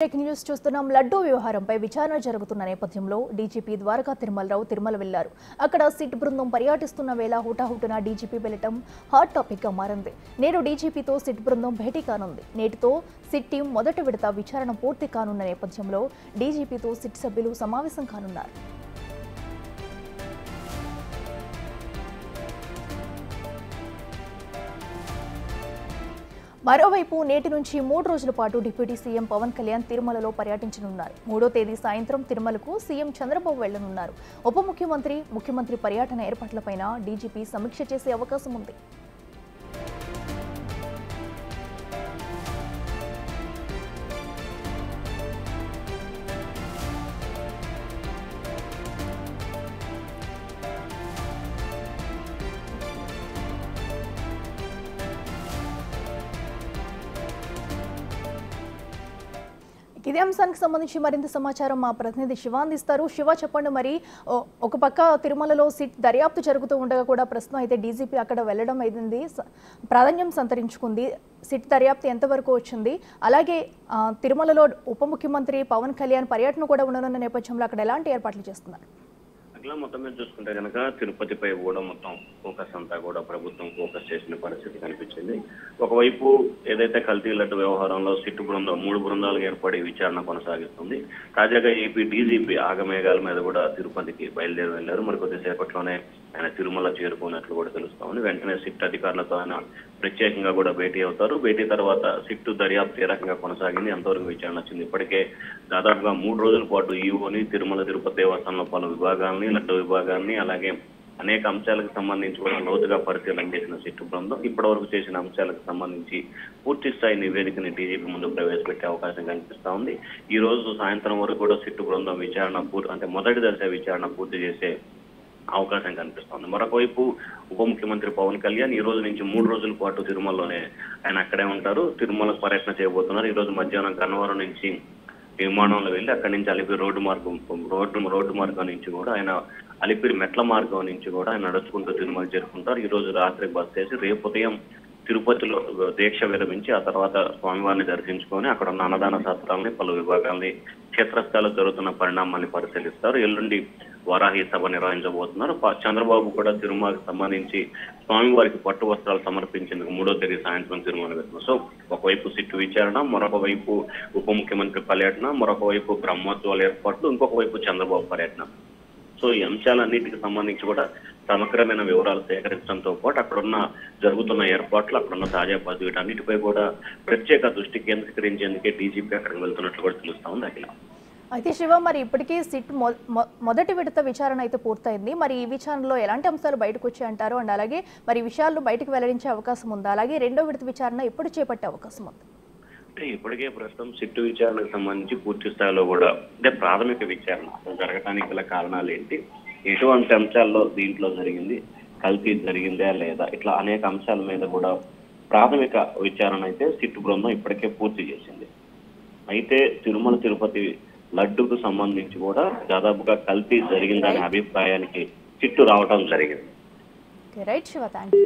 Breaking news చూస్తున్నాం. లడ్డూ వ్యవహారంపై విచారణ జరుగుతున్న నేపథ్యంలో డీజీపీ ద్వారకా తిరుమలరావు తిరుమల వెళ్లారు. అక్కడ సిట్ బృందం పర్యటిస్తున్న వేళ హుటాహుటిన డీజీపీ వెళ్లటం హాట్ టాపిక్ గా మారింది. నేడు డీజీపీతో సిట్ బృందం భేటీ కానుంది. నేటితో సిట్ టీం మొదటి విడత విచారణ పూర్తి కానున్న నేపథ్యంలో డీజీపీతో సిట్ సభ్యులు సమావేశం కానున్నారు. మరోవైపు నేటి నుంచి 3 రోజుల పాటు డిప్యూటీ సీఎం పవన్ కళ్యాణ్ తిరుమలలో పర్యటించనున్నారు. 3వ తేదీ సాయంత్రం తిరుమలకు సీఎం చంద్రబాబు వెళ్లనున్నారు. ఉప ముఖ్యమంత్రి పర్యటన ఏర్పాట్లపైన డీజీపీ సమీక్ష చేసే అవకాశం ఉంది. ఇదే అంశానికి సంబంధించి మరింత సమాచారం మా ప్రతినిధి శివ అందిస్తారు. శివ, చెప్పండి. మరి ఒక పక్క తిరుమలలో సిట్ దర్యాప్తు జరుగుతూ ఉండగా కూడా ప్రస్తుతం అయితే డీజీపీ అక్కడ వెళ్లడం అయింది, ప్రాధాన్యం సంతరించుకుంది. సిట్ దర్యాప్తు ఎంతవరకు వచ్చింది? అలాగే తిరుమలలో ఉప ముఖ్యమంత్రి పవన్ కళ్యాణ్ పర్యటన కూడా ఉండనున్న నేపథ్యంలో అక్కడ ఎలాంటి ఏర్పాట్లు చేస్తున్నారు? అట్లా మొత్తం మీద చూసుకుంటే కనుక తిరుపతిపై కూడా మొత్తం ఫోకస్ అంతా కూడా ప్రభుత్వం ఫోకస్ చేసిన పరిస్థితి కనిపించింది. ఒకవైపు ఏదైతే కల్తీ లడ్డు వ్యవహారంలో సిట్టు బృందం 3 బృందాలు ఏర్పడి విచారణ కొనసాగిస్తుంది. తాజాగా ఏపీ డీజీపీ ఆగమేఘాల మీద కూడా తిరుపతికి బయలుదేరి వెళ్లారు. మరి కొద్దిసేపట్లోనే ఆయన తిరుమల చేరుకున్నట్లు కూడా తెలుస్తోంది. వెంటనే సిట్ అధికారులతో ఆయన ప్రత్యేకంగా కూడా భేటీ అవుతారు. భేటీ తర్వాత సిట్టు దర్యాప్తు ఏ రకంగా కొనసాగింది, ఎంతవరకు విచారణ వచ్చింది. ఇప్పటికే దాదాపుగా 3 రోజుల పాటు ఈవోని, తిరుమల తిరుపతి దేవస్థానంలో పలు విభాగాల్ని, లడ్డు విభాగాన్ని, అలాగే అనేక అంశాలకు సంబంధించి కూడా లోతుగా పరిశీలన చేసిన సిట్టు బృందం ఇప్పటివరకు చేసిన అంశాలకు సంబంధించి పూర్తి స్థాయి నివేదికని డీజీపీ ముందు ప్రవేశపెట్టే అవకాశం కనిపిస్తా ఉంది. ఈ రోజు సాయంత్రం వరకు కూడా సిట్టు బృందం విచారణ మొదటి దశ విచారణ పూర్తి చేసే అవకాశం కనిపిస్తోంది. మరొకవైపు ఉప ముఖ్యమంత్రి పవన్ కళ్యాణ్ ఈ రోజు నుంచి 3 రోజుల పాటు తిరుమలలోనే ఆయన అక్కడే ఉంటారు. తిరుమలకు పర్యటన చేయబోతున్నారు. ఈ రోజు మధ్యాహ్నం గన్నవరం నుంచి విమానంలో వెళ్ళి అక్కడి నుంచి అలిపిరి రోడ్డు మార్గం నుంచి కూడా ఆయన అలిపిరి మెట్ల మార్గం నుంచి కూడా ఆయన నడుచుకుంటూ తిరుమల చేరుకుంటారు. ఈ రోజు రాత్రి బస్ చేసి రేపు ఉదయం తిరుపతిలో దీక్ష విరమించి ఆ తర్వాత స్వామివారిని దర్శించుకొని అక్కడ ఉన్న అన్నదాన శాస్త్రాలని, పలు విభాగాల్ని, క్షేత్రస్థాయిలో జరుగుతున్న పరిణామాన్ని పరిశీలిస్తారు. ఎల్లుండి వారాహి సభ నిర్వహించబోతున్నారు. చంద్రబాబు కూడా తిరుమలకు సంబంధించి స్వామివారికి పట్టు వస్త్రాలు సమర్పించేందుకు 3వ తేదీ సాయంత్రం తిరుమల వెళ్తున్నారు. సో ఒకవైపు సిట్టు విచారణ, మరొక వైపు ఉప ముఖ్యమంత్రి పర్యటన, మరొక వైపు బ్రహ్మోత్సవాల ఏర్పాట్లు, ఇంకొక వైపు చంద్రబాబు పర్యటన. సో ఈ అంశాలన్నిటికి సంబంధించి కూడా సమగ్రమైన వివరాలు సేకరించడంతో పాటు అక్కడున్న జరుగుతున్న ఏర్పాట్లు, అక్కడున్న తాజా పరిస్థితి వీటన్నిటిపై కూడా ప్రత్యేక దృష్టి కేంద్రీకరించేందుకే డీజీపీ అక్కడికి వెళ్తున్నట్లు కూడా తెలుస్తా ఉంది. అఖిల, అయితే శివ, మరి ఇప్పటికీ సిట్ మొదటి విడత విచారణ అయితే పూర్తయింది. మరి ఈ విచారణలో ఎలాంటి అంశాలు బయటకు వచ్చాయంటారు? అండ్ అలాగే మరి విషయాలు బయటకు వెల్లడించే అవకాశం ఉందా? అలాగే 2వ విడత విచారణ ఎప్పుడు చేపట్టే అవకాశం ఉంది? ఇప్పటికే ప్రస్తుతం సిట్టు విచారణకు సంబంధించి పూర్తి స్థాయిలో కూడా ప్రాథమిక విచారణ జరగడానికి గల కారణాలు ఏంటి, ఎటువంటి అంశాల్లో దీంట్లో జరిగింది, కల్తీ జరిగిందా లేదా, ఇట్లా అనేక అంశాల మీద కూడా ప్రాథమిక విచారణ అయితే సిట్టు బృందం ఇప్పటికే పూర్తి చేసింది. అయితే తిరుమల తిరుపతి లడ్డుకు సంబంధించి కూడా దాదాపుగా కల్తీ జరిగిందనే అభిప్రాయానికి సిట్టు రావటం జరిగింది. Right Shiva, thank you.